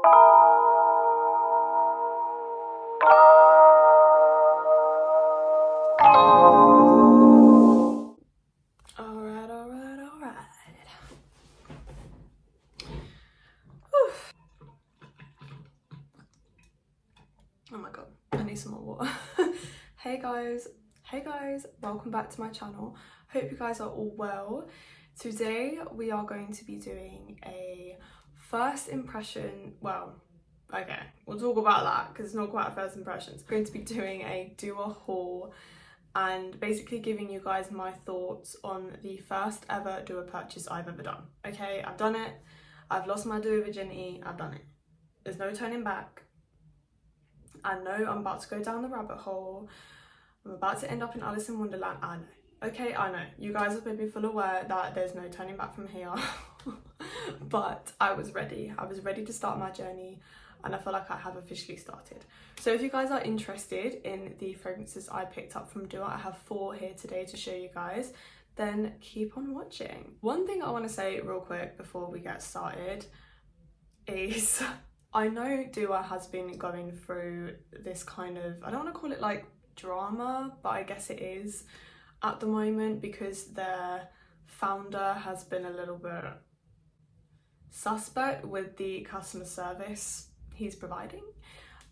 Oh my god, I need some more water. Hey guys, welcome back to my channel. Hope you guys are all well. Today we are going to be doing a first impression, well, okay, we'll talk about that because it's not quite a first impression. We're going to be doing a do-a haul and basically giving you guys my thoughts on the first ever do-a purchase I've ever done. Okay, I've done it, I've lost my do-a virginity, I've done it. There's no turning back. I know I'm about to go down the rabbit hole. I'm about to end up in Alice in Wonderland. I know. Okay, I know. You guys have been full aware that there's no turning back from here. But I was ready. I was ready to start my journey and I feel like I have officially started. So if you guys are interested in the fragrances I picked up from do-a, I have 4 here today to show you guys. Then keep on watching. One thing I want to say real quick before we get started is I know do-a has been going through this kind of, I don't want to call it like drama, but I guess it is at the moment because their founder has been a little bit suspect with the customer service he's providing.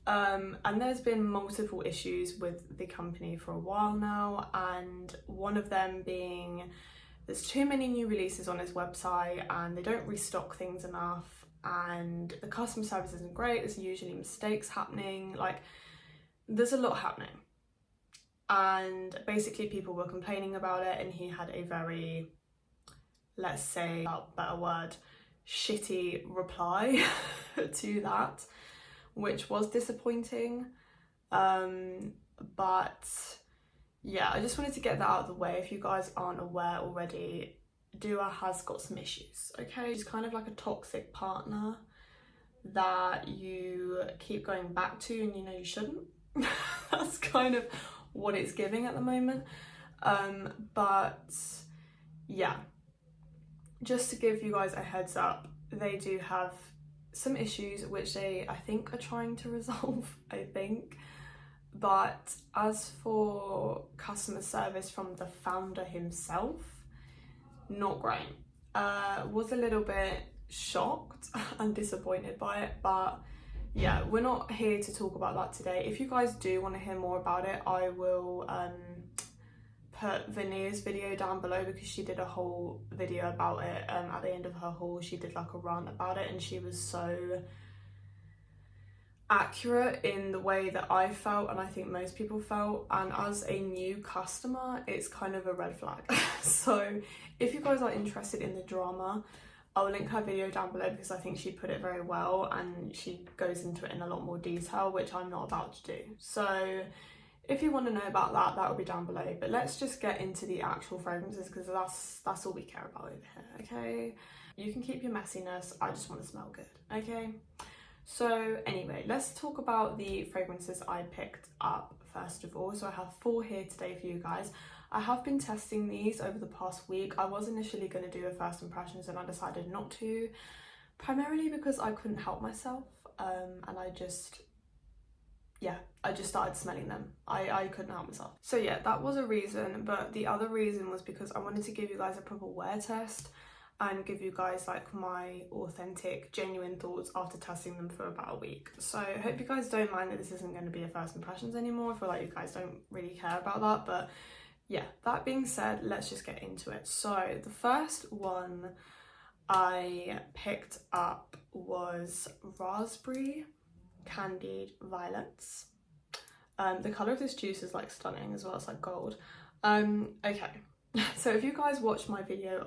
And there's been multiple issues with the company for a while now, and one of them being there's too many new releases on his website and they don't restock things enough. And the customer service isn't great, there's usually mistakes happening, like there's a lot happening. And basically people were complaining about it and he had a very, let's say, a better word, shitty reply to that, which was disappointing. But yeah, I just wanted to get that out of the way. If you guys aren't aware already, do-a has got some issues, okay? She's kind of like a toxic partner that you keep going back to and you know you shouldn't. That's kind of what it's giving at the moment. But yeah, just to give you guys a heads up, they do have some issues which they, I think, are trying to resolve, I think. But as for customer service from the founder himself, not great. Was a little bit shocked and disappointed by it, but yeah, we're not here to talk about that today. If you guys do want to hear more about it, I will put VANIAS video down below because she did a whole video about it. At the end of her haul, she did like a rant about it and she was so accurate in the way that I felt and I think most people felt, and as a new customer it's kind of a red flag. So if you guys are interested in the drama, I'll link her video down below because I think she put it very well and she goes into it in a lot more detail, which I'm not about to do. So if you want to know about that, that will be down below. But let's just get into the actual fragrances because that's all we care about over here, okay? You can keep your messiness, I just want to smell good, okay? So anyway, let's talk about the fragrances I picked up first of all. So I have 4 here today for you guys. I have been testing these over the past week. I was initially going to do a first impressions and I decided not to, primarily because I couldn't help myself, and I just started smelling them. I couldn't help myself. So yeah, that was a reason, but the other reason was because I wanted to give you guys a proper wear test and give you guys like my authentic, genuine thoughts after testing them for about a week. So I hope you guys don't mind that this isn't going to be a first impressions anymore. I feel like you guys don't really care about that, but yeah, that being said, let's just get into it. So the first one I picked up was Raspberry Candied Violets. The colour of this juice is like stunning as well, it's like gold. Okay, so if you guys watched my video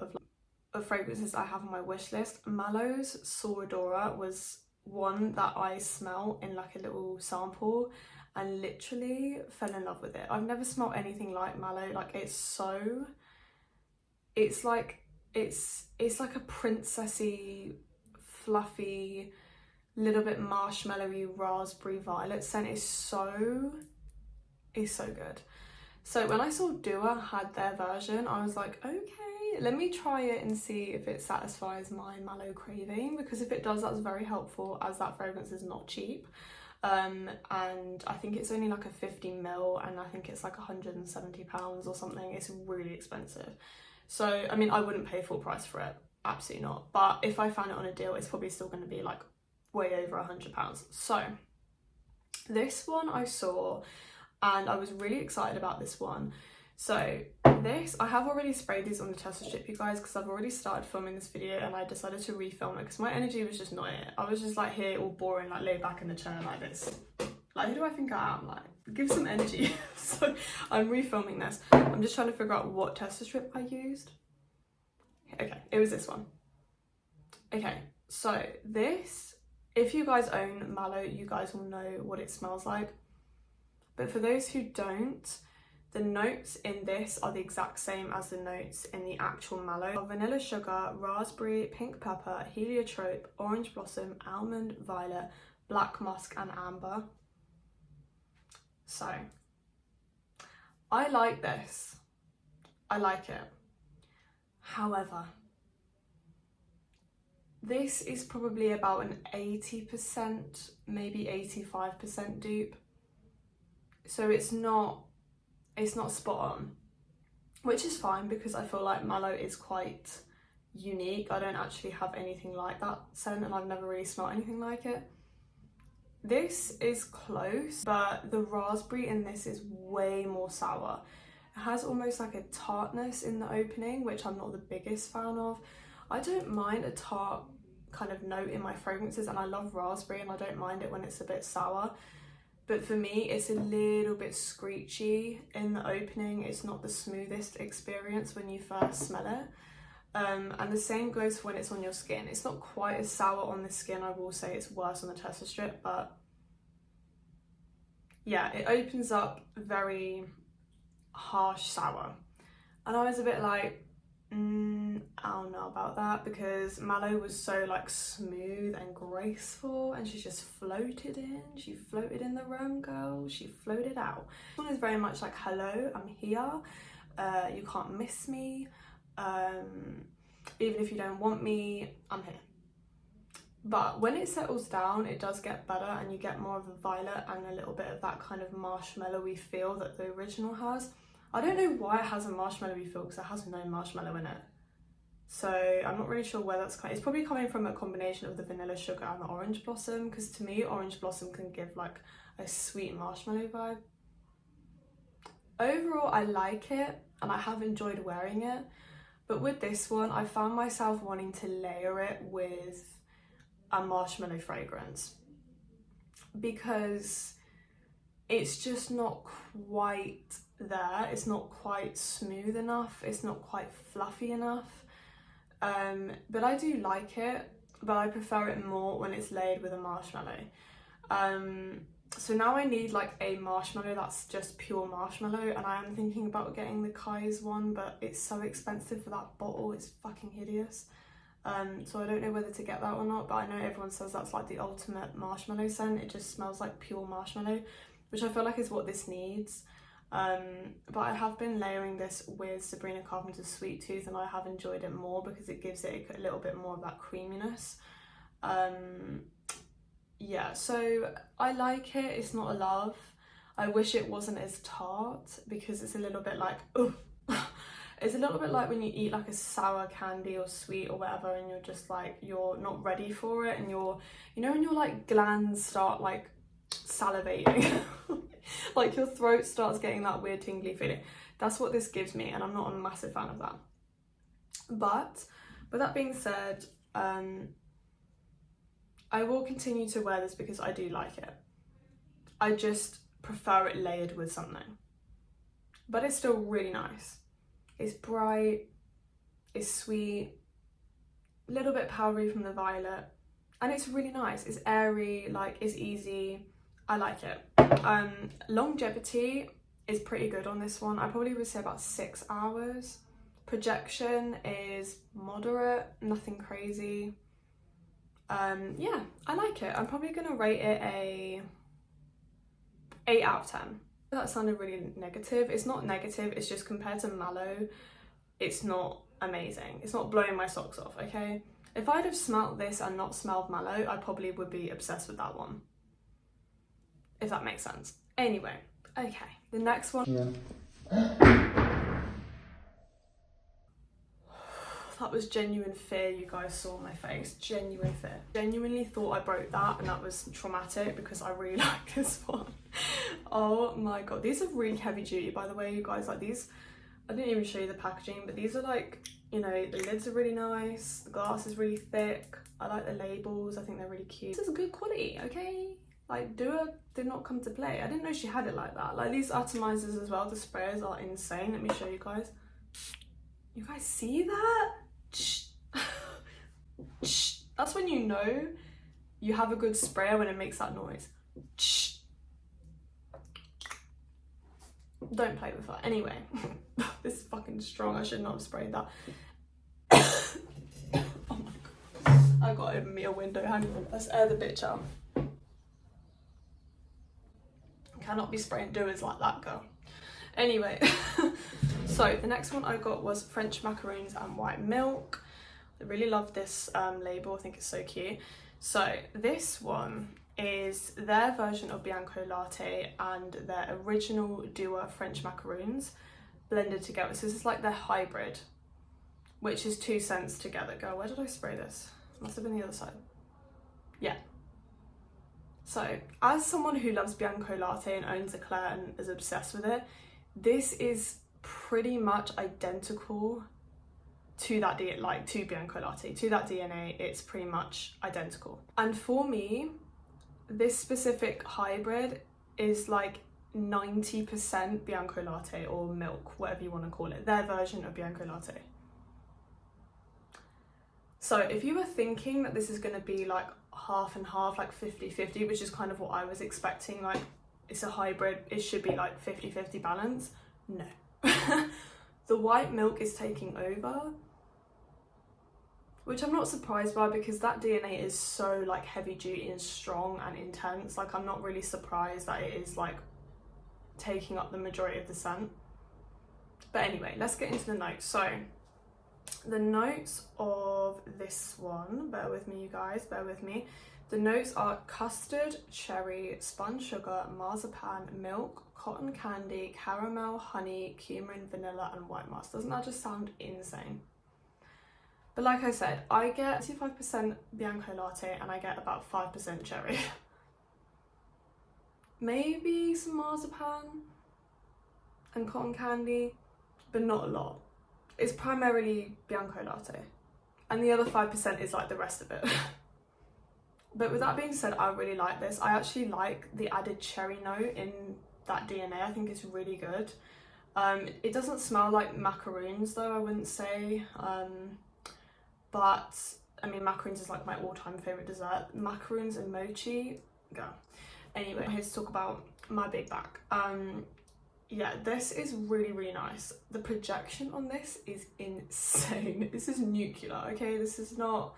of fragrances I have on my wish list, Mallow's Soradora was one that I smelled in like a little sample and literally fell in love with it. I've never smelled anything like Mallow. Like it's like a princessy, fluffy, little bit marshmallowy raspberry violet scent. Is so good. So when I saw do-a had their version, I was like, okay, let me try it and see if it satisfies my mallow craving, because if it does, that's very helpful, as that fragrance is not cheap. And I think it's only like a 50ml, and I think it's like £170 or something. It's really expensive. So I mean, I wouldn't pay full price for it, absolutely not, but if I found it on a deal, it's probably still going to be like way over £100. So this one I saw and I was really excited about this one. So this, I have already sprayed these on the tester strip, you guys, because I've already started filming this video, and I decided to refilm it because my energy was just not it. I was just like here all boring, like laid back in the chair like this. Like, who do I think I am? Like, give some energy. So I'm refilming this. I'm just trying to figure out what tester strip I used. Okay, it was this one. Okay, so this, if you guys own Mallow, you guys will know what it smells like. But for those who don't, the notes in this are the exact same as the notes in the actual Mallow. Vanilla sugar, raspberry, pink pepper, heliotrope, orange blossom, almond, violet, black musk and amber. So I like this. I like it. However, this is probably about an 80%, maybe 85% dupe. So it's not spot on, which is fine because I feel like Mallow is quite unique. I don't actually have anything like that scent, and I've never really smelled anything like it. This is close, but the raspberry in this is way more sour. It has almost like a tartness in the opening, which I'm not the biggest fan of. I don't mind a tart kind of note in my fragrances, and I love raspberry, and I don't mind it when it's a bit sour. But for me, it's a little bit screechy in the opening. It's not the smoothest experience when you first smell it. And the same goes for when it's on your skin. It's not quite as sour on the skin. I will say it's worse on the tester strip, but yeah, it opens up very harsh sour. And I was a bit like, I don't know about that, because Mallow was so like smooth and graceful, and she just floated in. She floated in the room, girl. She floated out. This one is very much like, hello, I'm here. You can't miss me. Even if you don't want me, I'm here. But when it settles down, it does get better, and you get more of a violet and a little bit of that kind of marshmallowy feel that the original has. I don't know why it has a marshmallowy feel, because it has no marshmallow in it. So I'm not really sure where that's coming. It's probably coming from a combination of the vanilla sugar and the orange blossom, because to me, orange blossom can give like a sweet marshmallow vibe. Overall, I like it, and I have enjoyed wearing it. But with this one, I found myself wanting to layer it with a marshmallow fragrance, because it's just not quite there. It's not quite smooth enough. It's not quite fluffy enough. But I do like it, but I prefer it more when it's layered with a marshmallow. So now I need like a marshmallow that's just pure marshmallow, and I am thinking about getting the Kai's one, but it's so expensive for that bottle. It's fucking hideous. So I don't know whether to get that or not, but I know everyone says that's like the ultimate marshmallow scent. It just smells like pure marshmallow, which I feel like is what this needs. But I have been layering this with Sabrina Carpenter's Sweet Tooth, and I have enjoyed it more because it gives it a little bit more of that creaminess. Yeah, so I like it. It's not a love. I wish it wasn't as tart, because it's a little bit like, it's a little bit like when you eat like a sour candy or sweet or whatever, and you're just like, you're not ready for it, and you're, you know, when your like glands start like salivating, like your throat starts getting that weird tingly feeling. That's what this gives me, and I'm not a massive fan of that. But with that being said, I will continue to wear this because I do like it. I just prefer it layered with something. But it's still really nice. It's bright, it's sweet, a little bit powdery from the violet, and it's really nice. It's airy, like it's easy. I like it. Longevity is pretty good on this one. I probably would say about 6 hours. Projection is moderate, nothing crazy. Yeah, I like it. I'm probably gonna rate it a 8 out of 10. That sounded really negative. It's not negative, it's just compared to Mallow, it's not amazing. It's not blowing my socks off, okay? If I'd have smelt this and not smelled mallow, I probably would be obsessed with that one, if that makes sense. Anyway, okay, the next one. That was genuine fear, you guys saw my face. Genuine fear. Genuinely thought I broke that, and that was traumatic because I really like this one. Oh my god, these are really heavy duty, by the way, you guys. Like these, I didn't even show you the packaging, but these are like, you know, the lids are really nice, the glass is really thick. I like the labels, I think they're really cute. This is good quality, okay? Like Dua did not come to play. I didn't know she had it like that. Like these atomizers as well, the sprayers are insane. Let me show you guys. You guys see that? That's when you know you have a good sprayer, when it makes that noise. Don't play with that. Anyway, this is fucking strong. I should not have sprayed that. Oh my god. I got open me a window. Hang on. Let's air the bitch out. Cannot be spraying doers like that, girl. Anyway, so the next one I got was French macaroons and white milk. I really love this label. I think it's so cute. So this one is their version of Bianco Latte and their original Dua French macaroons blended together. So this is like their hybrid, which is 2 scents together. Girl, where did I spray this? Must have been the other side. Yeah. So as someone who loves Bianco Latte and owns Eclair and is obsessed with it, this is pretty much identical to that to Bianco Latte, to that DNA. It's pretty much identical. And for me, this specific hybrid is like 90% Bianco Latte or milk, whatever you want to call it, their version of Bianco Latte. So if you were thinking that this is going to be like half and half, like 50-50, which is kind of what I was expecting, like it's a hybrid, it should be like 50-50 balance. No. The white milk is taking over, which I'm not surprised by because that DNA is so like heavy duty and strong and intense. Like I'm not really surprised that it is like taking up the majority of the scent. But anyway, let's get into the notes. So the notes of this one, bear with me you guys, bear with me. The notes are custard, cherry, spun sugar, marzipan, milk, cotton candy, caramel, honey, cumin, vanilla and white musk. Doesn't that just sound insane? But like I said, I get 25% Bianco Latte and I get about 5% cherry. Maybe some marzipan and cotton candy, but not a lot. It's primarily Bianco Latte. And the other 5% is like the rest of it. But with that being said, I really like this. I actually like the added cherry note in that DNA. I think it's really good. It doesn't smell like macaroons though, I wouldn't say. But I mean, macaroons is like my all-time favorite dessert. Macaroons and mochi, go. Anyway, I'm here to talk about my big back. Yeah, this is really, really nice. The projection on this is insane. This is nuclear, okay? This is not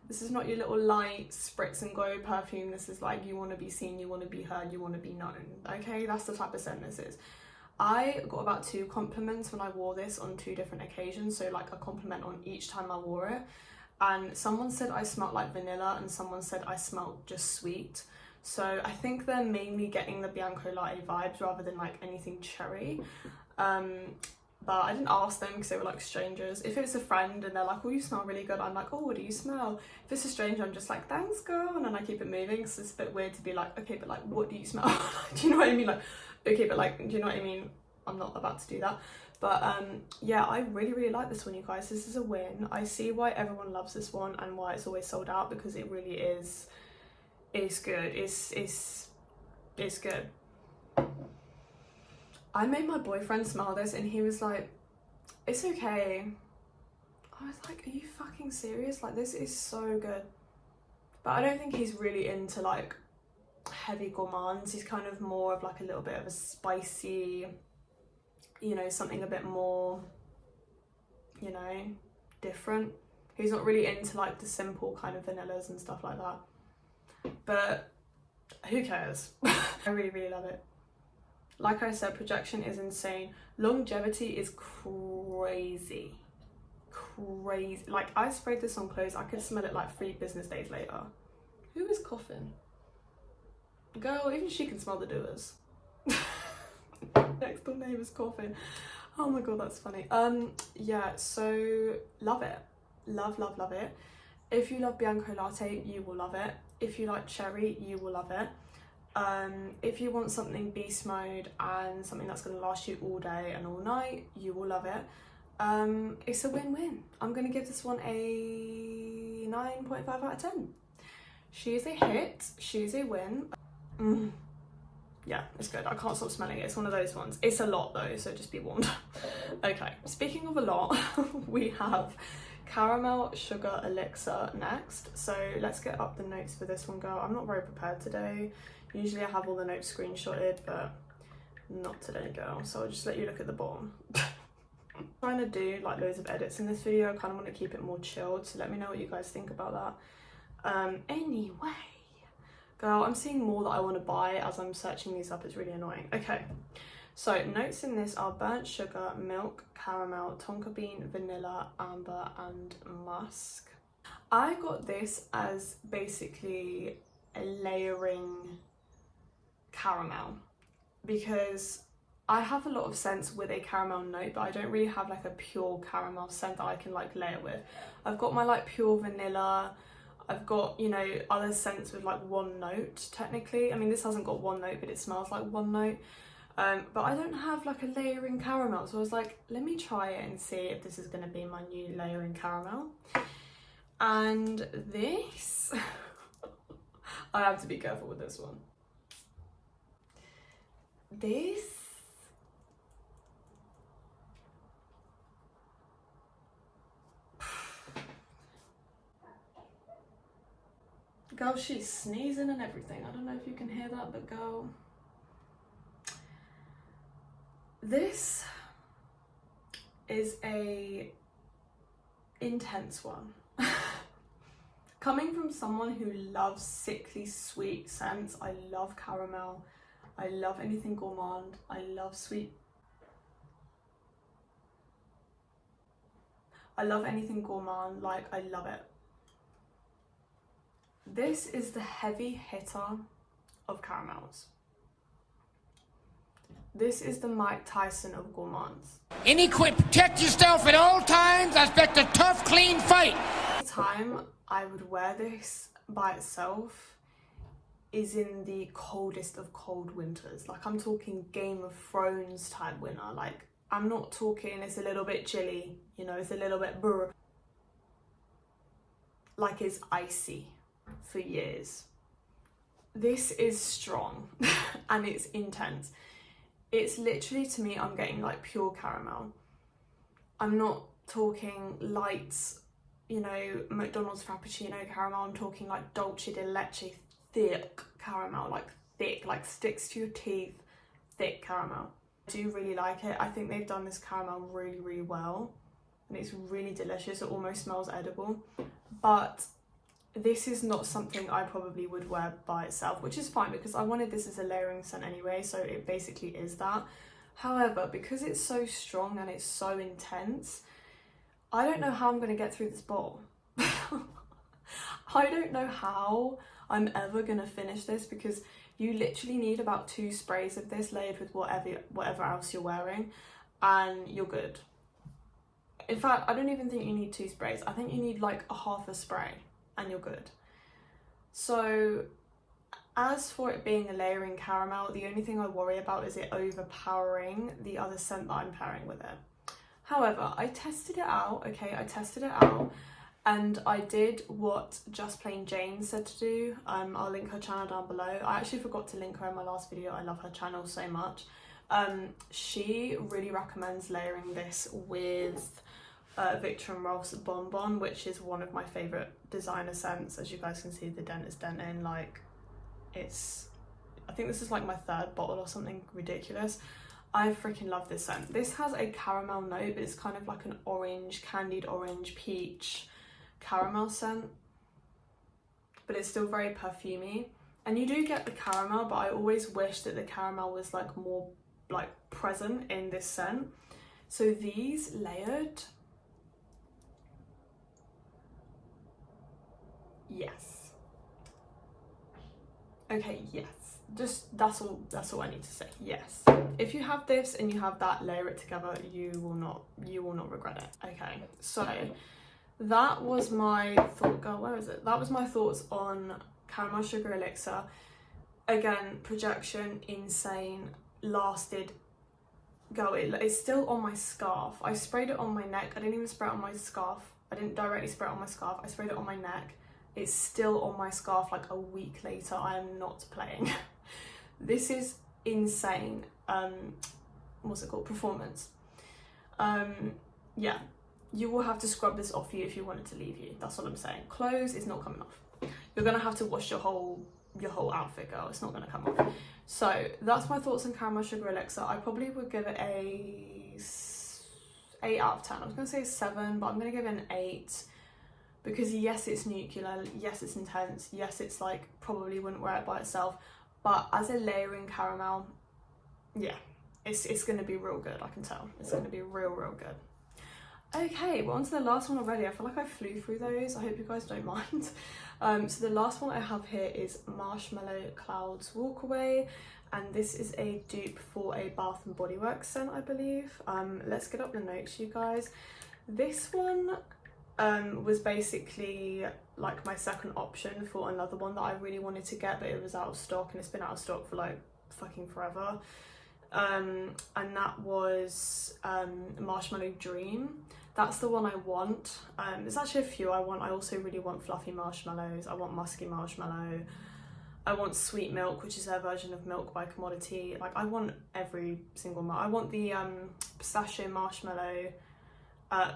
your little light spritz and go perfume. This is like, you want to be seen, you want to be heard, you want to be known, okay? That's the type of scent this is. I got about 2 compliments when I wore this on 2 different occasions, so like a compliment on each time I wore it. And someone said I smelled like vanilla and someone said I smelled just sweet. So I think they're mainly getting the Bianco Latte vibes rather than like anything cherry. But I didn't ask them because they were like strangers. If it's a friend and they're like, oh, you smell really good, I'm like, oh, what do you smell? If it's a stranger, I'm just like, thanks girl, and then I keep it moving because it's a bit weird to be like, okay, but like, what do you smell? Do you know what I mean? Like, okay, but like, do you know what I mean? I'm not about to do that. But yeah, I really, really like this one, you guys. This is a win. I see why everyone loves this one and why it's always sold out, because it really is, it's good. It's good. I made my boyfriend smell this and he was like, it's okay. I was like, are you fucking serious? Like, this is so good. But I don't think he's really into like heavy gourmands. He's kind of more of like a little bit of a spicy, you know, something a bit more, you know, different. He's not really into like the simple kind of vanillas and stuff like that. But who cares? I really, really love it. Like I said, projection is insane. Longevity is crazy. crazy. Like, I sprayed this on clothes, I could smell it like 3 business days later. Who is coughing? Girl, even she can smell the doers. Next door neighbour's coughing. Oh my god, that's funny. Yeah, so love it. Love it. If you love Bianco Latte, you will love it. If you like cherry, you will love it. If you want something beast mode and something that's going to last you all day and all night, you will love it. It's a win-win. I'm going to give this one a 9.5 out of 10. She is a hit. She is a win. Yeah, it's good. I can't stop smelling it. It's one of those ones. It's a lot though, so just be warned. Okay, speaking of a lot, we have Caramel Sugar Elixir next. So let's get up the notes for this one, girl. I'm not very prepared today. Usually I have all the notes screenshotted, but not today, girl. So I'll just let you look at the bottom. I'm trying to do like loads of edits in this video. I kind of want to keep it more chilled, so let me know what you guys think about that. Anyway, girl, I'm seeing more that I want to buy as I'm searching these up. It's really annoying. Okay, so notes in this are burnt sugar, milk, caramel, tonka bean, vanilla, amber and musk. I got this as basically a layering caramel because I have a lot of scents with a caramel note, but I don't really have like a pure caramel scent that I can like layer with. I've got my like pure vanilla, I've got, you know, other scents with like one note technically. I mean, this hasn't got one note, but it smells like one note. But I don't have like a layering caramel, so I was like, let me try it and see if this is going to be my new layering caramel. And this, I have to be careful with this one. This, girl, she's sneezing and everything. I don't know if you can hear that, but girl, this is a intense one. Coming from someone who loves sickly sweet scents, I love caramel, I love anything gourmand, I love sweet. I love anything gourmand, like I love it. This is the heavy hitter of caramels. This is the Mike Tyson of gourmands. Any quit, protect yourself at all times. I expect a tough, clean fight. The time I would wear this by itself is in the coldest of cold winters. Like, I'm talking Game of Thrones type winter. Like, I'm not talking it's a little bit chilly, you know, it's a little bit brr. Like, it's icy for years. This is strong and it's intense. It's literally, to me, I'm getting like pure caramel. I'm not talking lights, you know, McDonald's Frappuccino caramel. I'm talking like dulce de leche, thick caramel, like thick, like sticks to your teeth, thick caramel. I do really like it. I think they've done this caramel really, really well. And it's really delicious. It almost smells edible. But this is not something I probably would wear by itself, which is fine because I wanted this as a layering scent anyway, so it basically is that. However, because it's so strong and it's so intense, I don't know how I'm going to get through this bottle. I don't know how I'm ever going to finish this because you literally need about 2 sprays of this layered with whatever else you're wearing and you're good. In fact, I don't even think you need 2 sprays. I think you need like a half a spray and you're good. So as for it being a layering caramel, the only thing I worry about is it overpowering the other scent that I'm pairing with it. However, I tested it out, okay, I tested it out and I did what Just Plain Jane said to do. I'll link her channel down below. I actually forgot to link her in my last video. I love her channel so much. She really recommends layering this with Victor & Rolf's Bonbon, which is one of my favourite designer scents. As you guys can see, the dent is denting. Like, it's, I think this is like my 3rd bottle or something ridiculous. I freaking love this scent. This has a caramel note, but it's kind of like an orange, candied orange, peach caramel scent. But it's still very perfumey. And you do get the caramel, but I always wish that the caramel was like more like present in this scent. So these layered, yes. Okay, yes. Just that's all I need to say. Yes. If you have this and you have that, layer it together, you will not regret it. Okay, so that was my thought. Girl, where is it? That was my thoughts on Caramel Sugar Elixir. Again, projection, insane, lasted. Girl, it's still on my scarf. I sprayed it on my neck. I didn't even spray it on my scarf. I didn't directly spray it on my scarf. I sprayed it on my neck. It's still on my scarf like a week later. I am not playing. This is insane. What's it called? Performance. Yeah, you will have to scrub this off you if you want it to leave you. That's what I'm saying. Clothes is not coming off. You're gonna have to wash your whole outfit, girl. It's not gonna come off. So that's my thoughts on Caramel Sugar Elixir. I probably would give it a 8 out of 10. I was gonna say 7, but I'm gonna give it an 8 because yes, it's nuclear, yes, it's intense, yes, it's like probably wouldn't wear it by itself, but as a layering caramel, yeah, it's gonna be real good. I can tell it's gonna be real good. Okay, we're on to the last one already. I feel like I flew through those. I hope you guys don't mind. So the last one I have here is Marshmallow Clouds Walkaway, and this is a dupe for a Bath and Body Works scent, I believe. Let's get up the notes, you guys. This one was basically like my second option for another one that I really wanted to get, but it was out of stock, and it's been out of stock for like fucking forever. And that was Marshmallow Dream. That's the one I want. There's actually a few I want. I also really want fluffy marshmallows. I want musky marshmallow. I want sweet milk, which is their version of Milk by Commodity. Like, I want every single I want the pistachio marshmallow.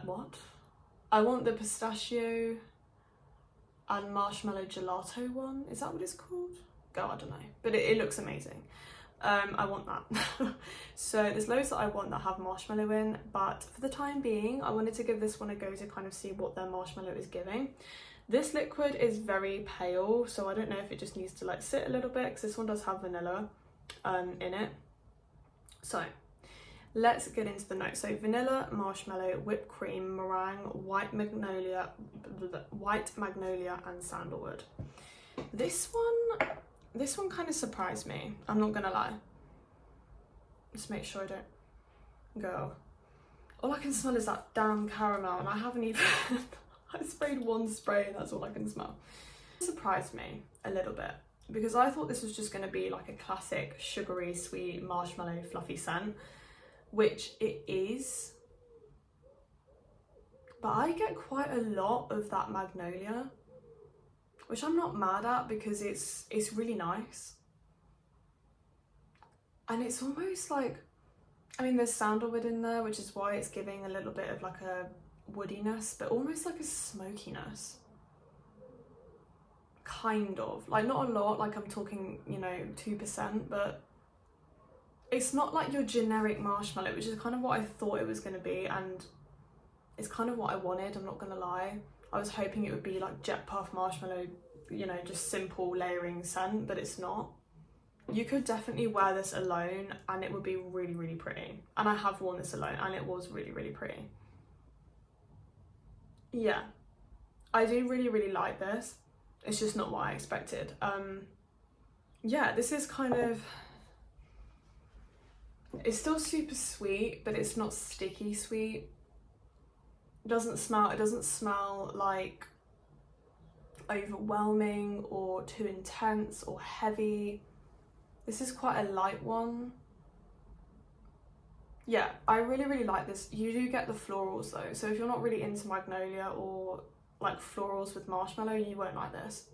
What? I want the pistachio and marshmallow gelato one. Is that what it's called? Go, I don't know. But it looks amazing. I want that. So there's loads that I want that have marshmallow in, but for the time being I wanted to give this one a go to kind of see what their marshmallow is giving. This liquid is very pale, so I don't know if it just needs to like sit a little bit, because this one does have vanilla in it. So let's get into the notes. So vanilla, marshmallow, whipped cream, meringue, white magnolia and sandalwood. This one kind of surprised me, I'm not gonna lie. Just make sure I don't go. All I can smell is that damn caramel, and I haven't even I sprayed one spray and that's all I can smell. It surprised me a little bit because I thought this was just gonna be like a classic sugary sweet marshmallow fluffy scent, which it is, but I get quite a lot of that magnolia, which I'm not mad at because it's really nice. And it's almost like, I mean, there's sandalwood in there, which is why it's giving a little bit of like a woodiness, but almost like a smokiness. Kind of. Like, not a lot, like I'm talking, you know, 2%, but it's not like your generic marshmallow, which is kind of what I thought it was going to be, and it's kind of what I wanted, I'm not going to lie. I was hoping it would be like Jet Puff marshmallow, you know, just simple layering scent, but it's not. You could definitely wear this alone and it would be really pretty. And I have worn this alone and it was really pretty. Yeah, I do really like this. It's just not what I expected. Yeah, this is kind of, it's still super sweet, but it's not sticky sweet. It doesn't smell like overwhelming or too intense or heavy. This is quite a light one. Yeah, I really like this. You do get the florals though, so if you're not really into magnolia or like florals with marshmallow, you won't like this.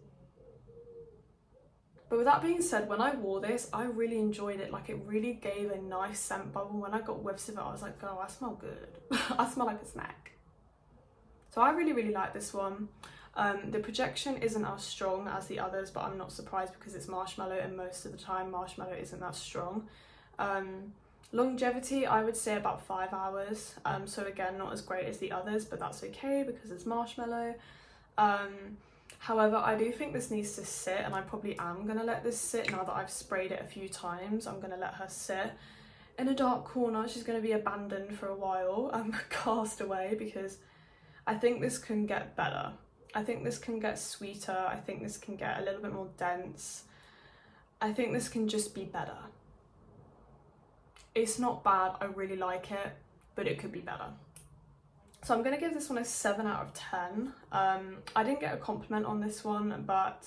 But with that being said, when I wore this, I really enjoyed it. Like, it really gave a nice scent bubble. When I got whiffs of it, I was like, girl, I smell good. I smell like a snack. So I really like this one. The projection isn't as strong as the others, but I'm not surprised because it's marshmallow, and most of the time marshmallow isn't that strong. Longevity, I would say about 5 hours. So again, not as great as the others, but that's okay because it's marshmallow. However, I do think this needs to sit, and I probably am going to let this sit now that I've sprayed it a few times. I'm going to let her sit in a dark corner. She's going to be abandoned for a while, cast away, because I think this can get better. I think this can get sweeter. I think this can get a little bit more dense. I think this can just be better. It's not bad, I really like it, but it could be better. So I'm gonna give this one a 7 out of 10. I didn't get a compliment on this one, but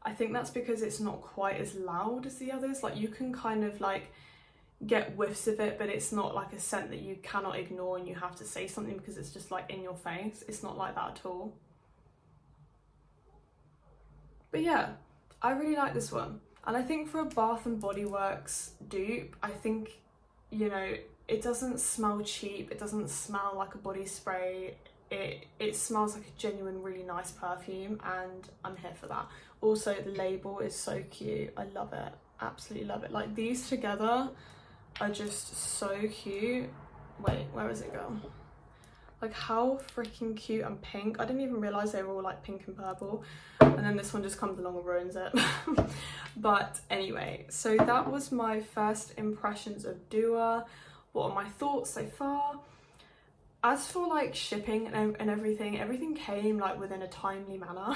I think that's because it's not quite as loud as the others. Like, you can kind of like get whiffs of it, but it's not like a scent that you cannot ignore and you have to say something because it's just like in your face. It's not like that at all. But yeah, I really like this one. And I think for a Bath and Body Works dupe, I think, you know, it doesn't smell cheap. It doesn't smell like a body spray. It smells like a genuine, really nice perfume, and I'm here for that. Also, the label is so cute. I love it. Absolutely love it. Like, these together are just so cute. Wait, where is it going? Like, how freaking cute and pink. I didn't even realise they were all like pink and purple. And then this one just comes along and ruins it. But anyway, so that was my first impressions of Dua. What are my thoughts so far? As for like shipping and everything came like within a timely manner.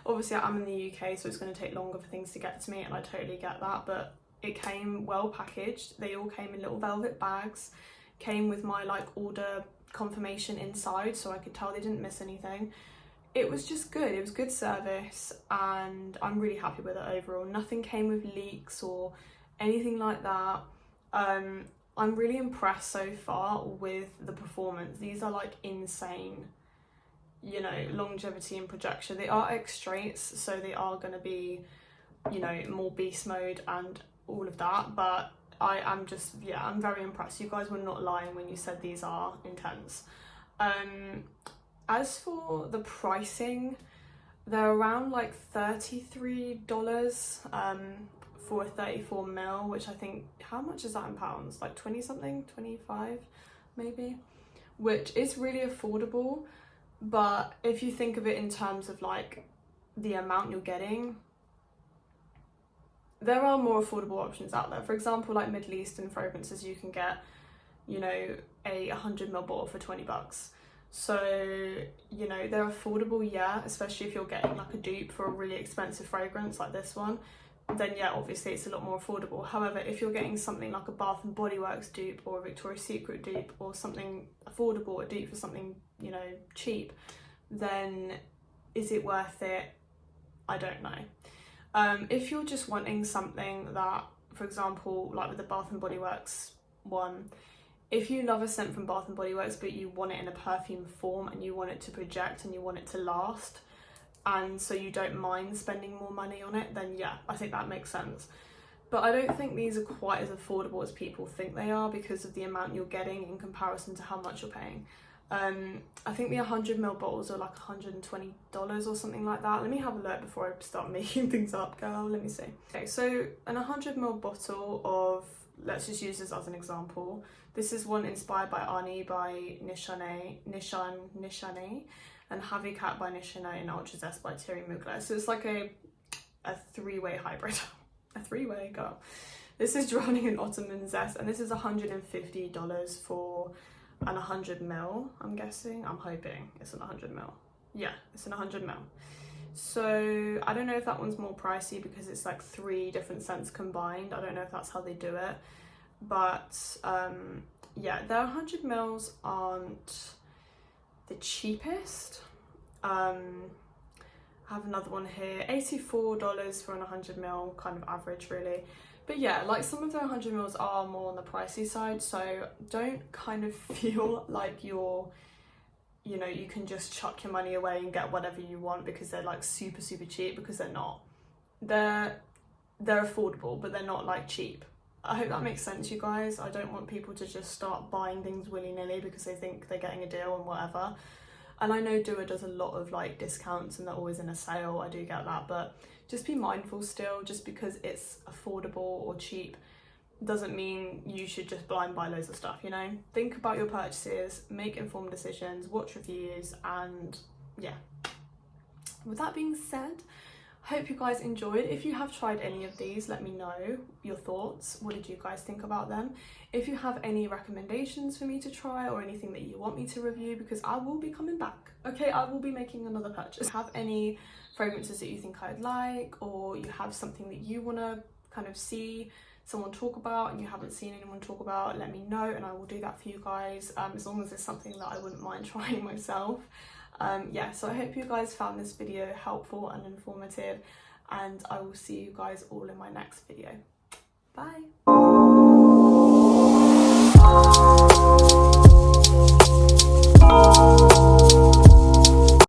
Obviously I'm in the UK, so it's going to take longer for things to get to me, and I totally get that, but it came well packaged. They all came in little velvet bags, came with my like order confirmation inside, so I could tell they didn't miss anything. It was just good. It was good service, and I'm really happy with it overall. Nothing came with leaks or anything like that. I'm really impressed so far with the performance. These are like insane, you know, longevity and projection. They are X straights, so they are going to be, you know, more beast mode and all of that, but I am just, yeah, I'm very impressed. You guys were not lying when you said these are intense. As for the pricing, they're around like $33 for a 34ml, which I think, how much is that in pounds? Like 20 something, 25 maybe, which is really affordable. But if you think of it in terms of like the amount you're getting, there are more affordable options out there. For example, like Middle Eastern fragrances, you can get, you know, a 100ml bottle for 20 bucks. So, you know, they're affordable, yeah, especially if you're getting like a dupe for a really expensive fragrance like this one, then yeah, obviously it's a lot more affordable. However, if you're getting something like a Bath and Body Works dupe or a Victoria's Secret dupe or something affordable, a dupe for something, you know, cheap, then is it worth it? I don't know. If you're just wanting something that, for example, like with the Bath and Body Works one, if you love a scent from Bath and Body Works but you want it in a perfume form and you want it to project and you want it to last, and so you don't mind spending more money on it, then yeah, I think that makes sense. But I don't think these are quite as affordable as people think they are because of the amount you're getting in comparison to how much you're paying. I think the 100ml bottles are like $120 or something like that. Let me have a look before I start making things up, girl. Let me see. Okay, so an 100ml bottle of, let's just use this as an example. This is one inspired by Ani by Nishane, and Havikat by Nishane, and Ultra Zest by Thierry Mugler. So it's like a three-way hybrid. A three-way, girl. This is Drowning in Autumn and Zest, and this is $150 for an 100ml, I'm guessing. I'm hoping it's an 100ml. Yeah, it's an 100ml. So I don't know if that one's more pricey because it's like 3 different scents combined. I don't know if that's how they do it. But yeah, their 100mls aren't the cheapest. I have another one here, $84 for an 100ml, kind of average really. But yeah, like some of the 100mls are more on the pricey side, so don't kind of feel like you're, you know, you can just chuck your money away and get whatever you want because they're like super cheap, because they're not. They're affordable, but they're not like cheap. I hope that makes sense, you guys. I don't want people to just start buying things willy-nilly because they think they're getting a deal and whatever. And I know Dua does a lot of like discounts and they're always in a sale, I do get that, but just be mindful still. Just because it's affordable or cheap doesn't mean you should just blind buy loads of stuff, you know? Think about your purchases, make informed decisions, watch reviews, and yeah. With that being said, Hope you guys enjoyed. If you have tried any of these, let me know your thoughts. What did you guys think about them? If you have any recommendations for me to try or anything that you want me to review, because I will be coming back, okay? I will be making another purchase. Have any fragrances that you think I'd like, or you have something that you want to kind of see someone talk about and you haven't seen anyone talk about, let me know and I will do that for you guys, as long as it's something that I wouldn't mind trying myself. Yeah, so I hope you guys found this video helpful and informative, and I will see you guys all in my next video. Bye.